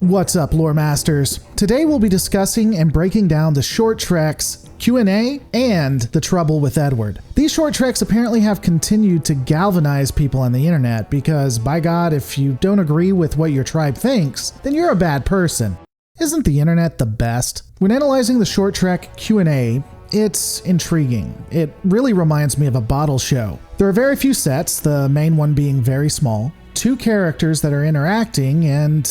What's up, lore masters? Today we'll be discussing and breaking down the short treks, Q&A, and the trouble with Edward. These short treks apparently have continued to galvanize people on the internet because, by God, if you don't agree with what your tribe thinks, then you're a bad person. Isn't the internet the best? When analyzing the short trek Q&A, it's intriguing. It really reminds me of a bottle show. There are very few sets, the main one being very small, two characters that are interacting, and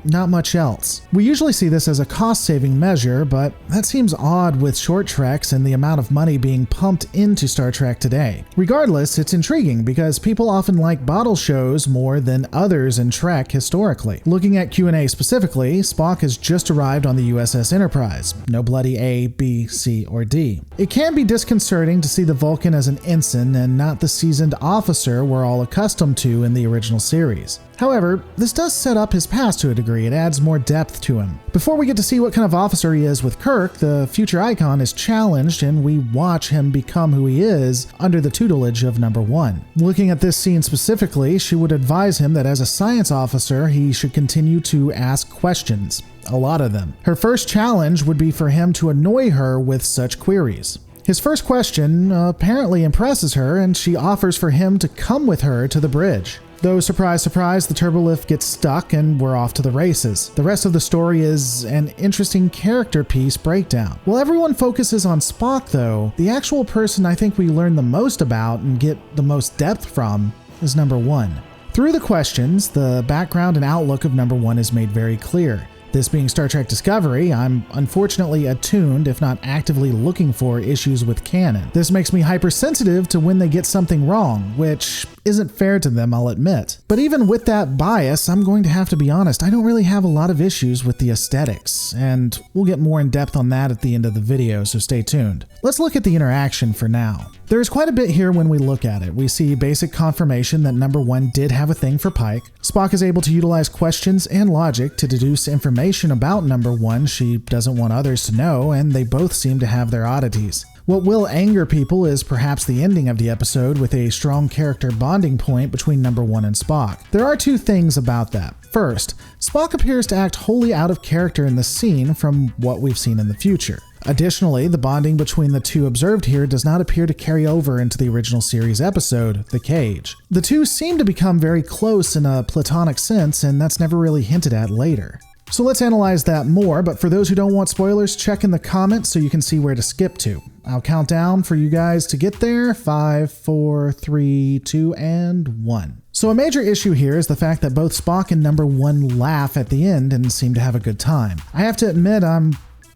not much else. We usually see this as a cost-saving measure, but that seems odd with short treks and the amount of money being pumped into Star Trek today. Regardless, it's intriguing because people often like bottle shows more than others in Trek historically. Looking at Q&A specifically, Spock has just arrived on the USS Enterprise. No bloody A, B, C, or D. It can be disconcerting to see the Vulcan as an ensign and not the seasoned officer we're all accustomed to in the original series. However, this does set up his past to a degree. It adds more depth to him. Before we get to see what kind of officer he is with Kirk, the future icon is challenged and we watch him become who he is under the tutelage of Number One. Looking at this scene specifically, she would advise him that as a science officer, he should continue to ask questions. A lot of them. Her first challenge would be for him to annoy her with such queries. His first question apparently impresses her and she offers for him to come with her to the bridge. Though, surprise, surprise, the turbolift gets stuck and we're off to the races. The rest of the story is an interesting character piece breakdown. While everyone focuses on Spock though, the actual person I think we learn the most about and get the most depth from is Number One. Through the questions, the background and outlook of Number One is made very clear. This being Star Trek Discovery, I'm unfortunately attuned, if not actively looking for issues with canon. This makes me hypersensitive to when they get something wrong, which isn't fair to them, I'll admit. But even with that bias, I'm going to have to be honest, I don't really have a lot of issues with the aesthetics, and we'll get more in depth on that at the end of the video, so stay tuned. Let's look at the interaction for now. There's quite a bit here when we look at it. We see basic confirmation that Number One did have a thing for Pike. Spock is able to utilize questions and logic to deduce information about Number One she doesn't want others to know, and they both seem to have their oddities. What will anger people is perhaps the ending of the episode with a strong character bonding point between Number One and Spock. There are two things about that. First, Spock appears to act wholly out of character in the scene from what we've seen in the future. Additionally, the bonding between the two observed here does not appear to carry over into the original series episode, The Cage. The two seem to become very close in a platonic sense, and that's never really hinted at later. So let's analyze that more, but for those who don't want spoilers, check in the comments so you can see where to skip to. I'll count down for you guys to get there. 5, 4, 3, 2, and 1. So a major issue here is the fact that both Spock and Number One laugh at the end and seem to have a good time. I have to admit, I'm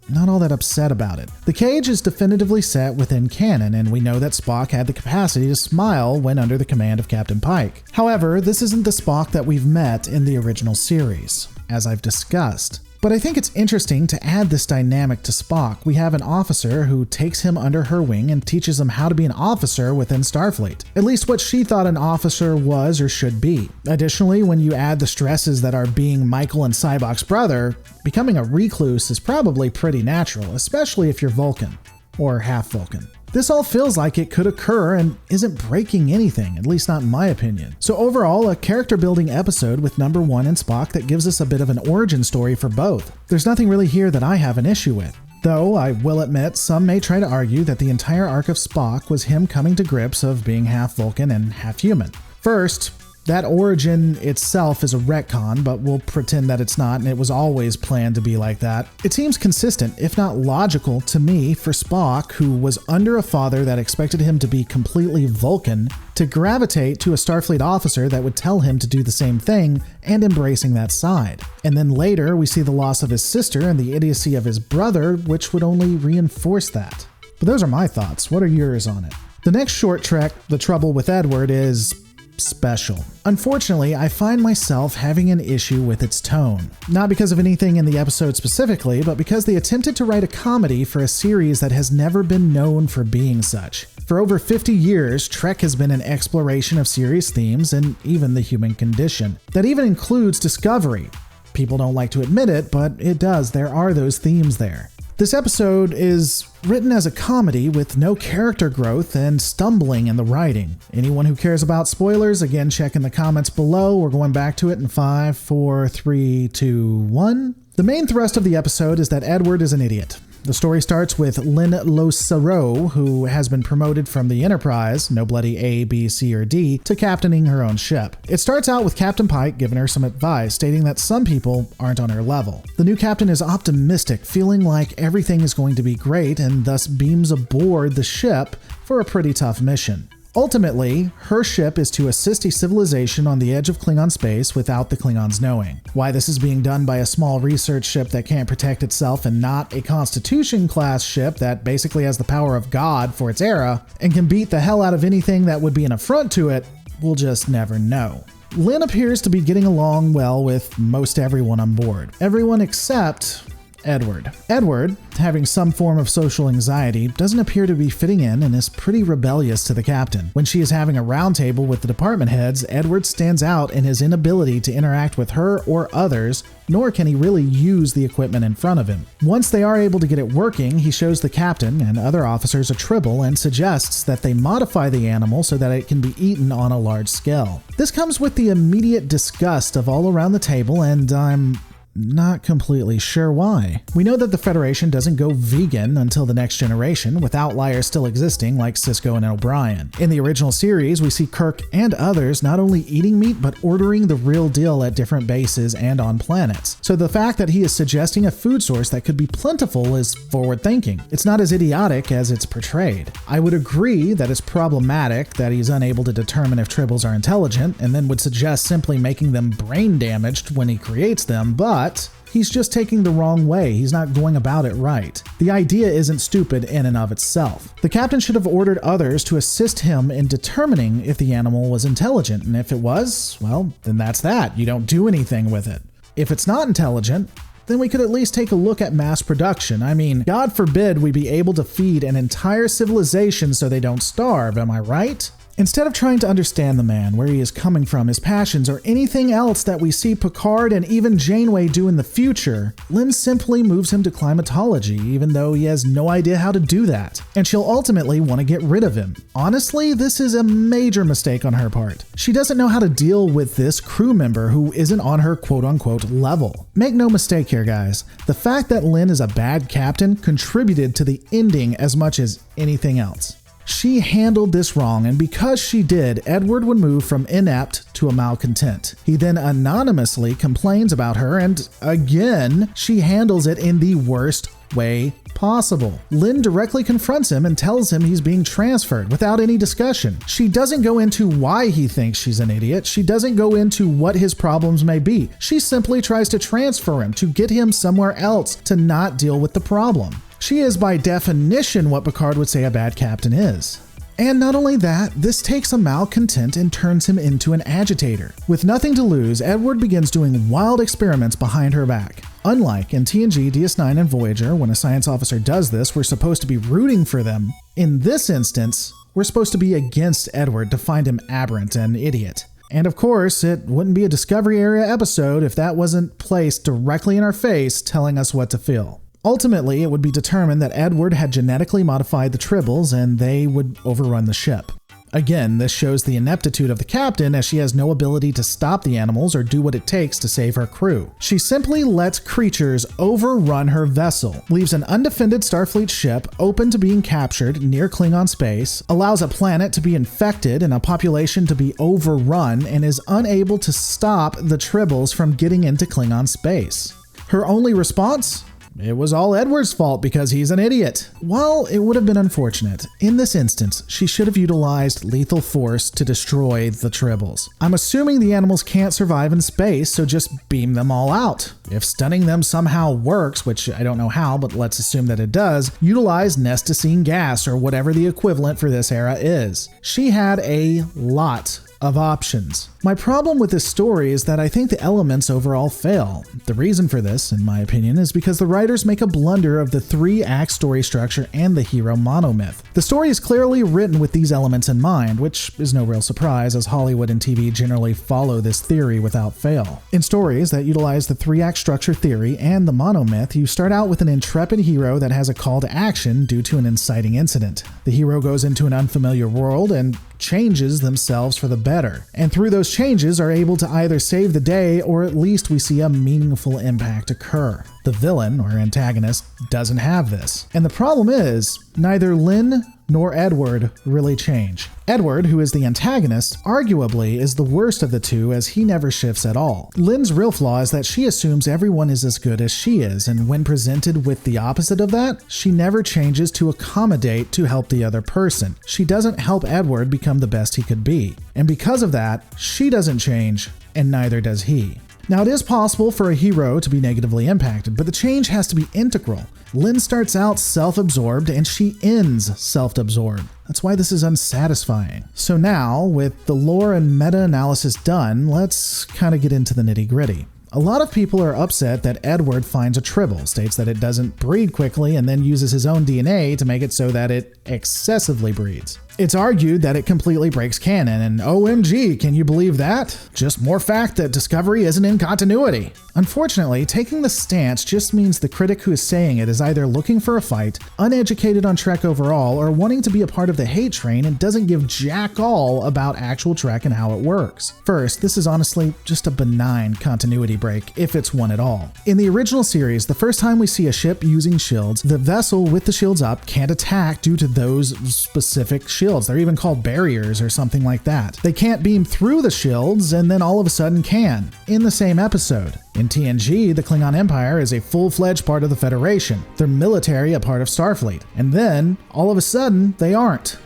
not all that upset about it. The Cage is definitively set within canon, and we know that Spock had the capacity to smile when under the command of Captain Pike. However, this isn't the Spock that we've met in the original series, as I've discussed. But I think it's interesting to add this dynamic to Spock. We have an officer who takes him under her wing and teaches him how to be an officer within Starfleet. At least what she thought an officer was or should be. Additionally, when you add the stresses that are being Michael and Sybok's brother, becoming a recluse is probably pretty natural, especially if you're Vulcan, or half Vulcan. This all feels like it could occur and isn't breaking anything, at least not in my opinion. So overall, a character building episode with Number One and Spock that gives us a bit of an origin story for both. There's nothing really here that I have an issue with. Though, I will admit, some may try to argue that the entire arc of Spock was him coming to grips of being half Vulcan and half human. First, that origin itself is a retcon, but we'll pretend that it's not and it was always planned to be like that. It seems consistent, if not logical, to me for Spock, who was under a father that expected him to be completely Vulcan, to gravitate to a Starfleet officer that would tell him to do the same thing and embracing that side. And then later, we see the loss of his sister and the idiocy of his brother, which would only reinforce that. But those are my thoughts. What are yours on it? The next short trek, The Trouble with Edward, is special. Unfortunately, I find myself having an issue with its tone. Not because of anything in the episode specifically, but because they attempted to write a comedy for a series that has never been known for being such. For over 50 years, Trek has been an exploration of serious themes and even the human condition. That even includes discovery. People don't like to admit it, but it does. There are those themes there. This episode is written as a comedy with no character growth and stumbling in the writing. Anyone who cares about spoilers, again, check in the comments below. We're going back to it in 5, 4, 3, 2, 1. The main thrust of the episode is that Edward is an idiot. The story starts with Lynn Losaro, who has been promoted from the Enterprise, no bloody A, B, C, or D, to captaining her own ship. It starts out with Captain Pike giving her some advice, stating that some people aren't on her level. The new captain is optimistic, feeling like everything is going to be great, and thus beams aboard the ship for a pretty tough mission. Ultimately, her ship is to assist a civilization on the edge of Klingon space without the Klingons knowing. Why this is being done by a small research ship that can't protect itself and not a Constitution-class ship that basically has the power of God for its era and can beat the hell out of anything that would be an affront to it, we'll just never know. Lynn appears to be getting along well with most everyone on board. Everyone except Edward. Edward, having some form of social anxiety, doesn't appear to be fitting in and is pretty rebellious to the captain. When she is having a roundtable with the department heads, Edward stands out in his inability to interact with her or others, nor can he really use the equipment in front of him. Once they are able to get it working, he shows the captain and other officers a tribble and suggests that they modify the animal so that it can be eaten on a large scale. This comes with the immediate disgust of all around the table, and I'm not completely sure why. We know that the Federation doesn't go vegan until the next generation, with outliers still existing like Sisko and O'Brien. In the original series, we see Kirk and others not only eating meat, but ordering the real deal at different bases and on planets. So the fact that he is suggesting a food source that could be plentiful is forward thinking. It's not as idiotic as it's portrayed. I would agree that it's problematic that he's unable to determine if tribbles are intelligent, and then would suggest simply making them brain damaged when he creates them, but he's just taking the wrong way. He's not going about it right. The idea isn't stupid in and of itself. The captain should have ordered others to assist him in determining if the animal was intelligent, and if it was, well, then that's that. You don't do anything with it. If it's not intelligent, then we could at least take a look at mass production. I mean, God forbid we be able to feed an entire civilization so they don't starve, am I right? Instead of trying to understand the man, where he is coming from, his passions, or anything else that we see Picard and even Janeway do in the future, Lynn simply moves him to climatology, even though he has no idea how to do that. And she'll ultimately want to get rid of him. Honestly, this is a major mistake on her part. She doesn't know how to deal with this crew member who isn't on her quote-unquote level. Make no mistake here, guys. The fact that Lynn is a bad captain contributed to the ending as much as anything else. She handled this wrong, and because she did, Edward would move from inept to a malcontent. He then anonymously complains about her, and again, she handles it in the worst way possible. Lynn directly confronts him and tells him he's being transferred without any discussion. She doesn't go into why he thinks she's an idiot. She doesn't go into what his problems may be. She simply tries to transfer him to get him somewhere else to not deal with the problem. She is by definition what Picard would say a bad captain is. And not only that, this takes a malcontent and turns him into an agitator. With nothing to lose, Edward begins doing wild experiments behind her back. Unlike in TNG, DS9, and Voyager, when a science officer does this, we're supposed to be rooting for them. In this instance, we're supposed to be against Edward to find him aberrant and idiot. And of course, it wouldn't be a Discovery Area episode if that wasn't placed directly in our face telling us what to feel. Ultimately, it would be determined that Edward had genetically modified the tribbles and they would overrun the ship. Again, this shows the ineptitude of the captain, as she has no ability to stop the animals or do what it takes to save her crew. She simply lets creatures overrun her vessel, leaves an undefended Starfleet ship open to being captured near Klingon space, allows a planet to be infected and a population to be overrun, and is unable to stop the tribbles from getting into Klingon space. Her only response? It was all Edward's fault because he's an idiot. While it would have been unfortunate, in this instance, she should have utilized lethal force to destroy the tribbles. I'm assuming the animals can't survive in space, so just beam them all out. If stunning them somehow works, which I don't know how, but let's assume that it does, utilize Nestacine gas or whatever the equivalent for this era is. She had a lot of options. My problem with this story is that I think the elements overall fail. The reason for this, in my opinion, is because the writers make a blunder of the 3-act story structure and the hero monomyth. The story is clearly written with these elements in mind, which is no real surprise as Hollywood and TV generally follow this theory without fail. In stories that utilize the 3-act structure theory and the monomyth, you start out with an intrepid hero that has a call to action due to an inciting incident. The hero goes into an unfamiliar world and changes themselves for the better, and through those changes are able to either save the day or at least we see a meaningful impact occur. The villain, or antagonist, doesn't have this. And the problem is, neither Lynn nor Edward really change. Edward, who is the antagonist, arguably is the worst of the two as he never shifts at all. Lynn's real flaw is that she assumes everyone is as good as she is, and when presented with the opposite of that, she never changes to accommodate to help the other person. She doesn't help Edward become the best he could be. And because of that, she doesn't change, and neither does he. Now, it is possible for a hero to be negatively impacted, but the change has to be integral. Lynn starts out self-absorbed and she ends self-absorbed. That's why this is unsatisfying. So now, with the lore and meta-analysis done, let's kind of get into the nitty-gritty. A lot of people are upset that Edward finds a tribble, states that it doesn't breed quickly, and then uses his own DNA to make it so that it excessively breeds. It's argued that it completely breaks canon, and OMG, can you believe that? Just more fact that Discovery isn't in continuity. Unfortunately, taking the stance just means the critic who is saying it is either looking for a fight, uneducated on Trek overall, or wanting to be a part of the hate train and doesn't give jack all about actual Trek and how it works. First, this is honestly just a benign continuity break, if it's one at all. In the original series, the first time we see a ship using shields, the vessel with the shields up can't attack due to those specific shields. They're even called barriers or something like that. They can't beam through the shields and then all of a sudden can. In the same episode. In TNG, the Klingon Empire is a full-fledged part of the Federation. Their military a part of Starfleet. And then, all of a sudden, they aren't.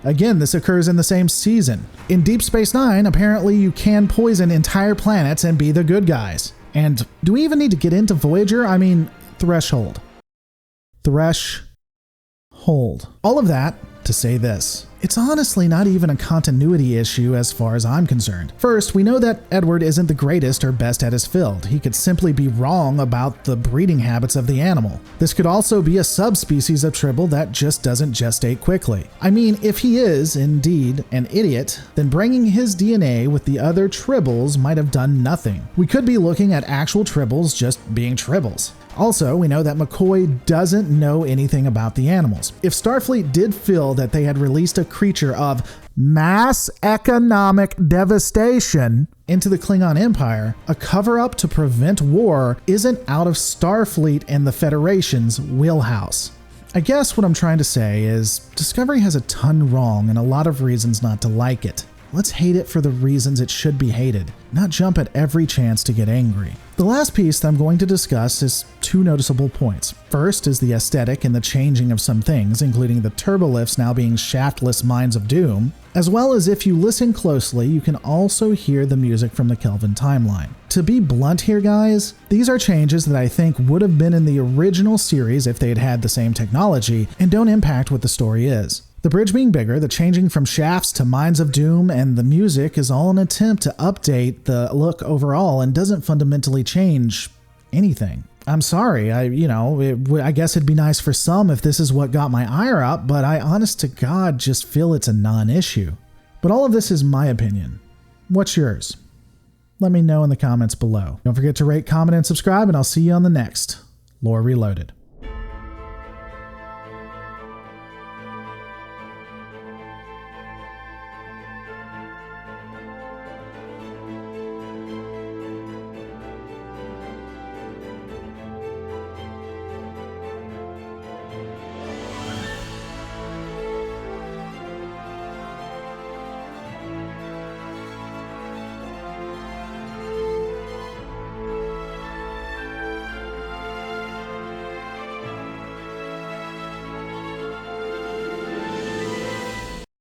Again, this occurs in the same season. In Deep Space Nine, apparently you can poison entire planets and be the good guys. And do we even need to get into Voyager? I mean, Threshold. Threshold. All of that to say this. It's honestly not even a continuity issue as far as I'm concerned. First, we know that Edward isn't the greatest or best at his field. He could simply be wrong about the breeding habits of the animal. This could also be a subspecies of tribble that just doesn't gestate quickly. I mean, if he is, indeed, an idiot, then bringing his DNA with the other tribbles might have done nothing. We could be looking at actual tribbles just being tribbles. Also, we know that McCoy doesn't know anything about the animals. If Starfleet did feel that they had released a creature of mass economic devastation into the Klingon Empire, a cover-up to prevent war isn't out of Starfleet and the Federation's wheelhouse. I guess what I'm trying to say is Discovery has a ton wrong and a lot of reasons not to like it. Let's hate it for the reasons it should be hated, not jump at every chance to get angry. The last piece that I'm going to discuss is two noticeable points. First is the aesthetic and the changing of some things, including the turbolifts now being shaftless Mines of Doom, as well as if you listen closely, you can also hear the music from the Kelvin timeline. To be blunt here, guys, these are changes that I think would have been in the original series if they had had the same technology and don't impact what the story is. The bridge being bigger, the changing from shafts to Mines of Doom, and the music is all an attempt to update the look overall and doesn't fundamentally change anything. I'm sorry, I guess it'd be nice for some if this is what got my ire up, but I honest to God just feel it's a non-issue. But all of this is my opinion. What's yours? Let me know in the comments below. Don't forget to rate, comment, and subscribe, and I'll see you on the next Lore Reloaded.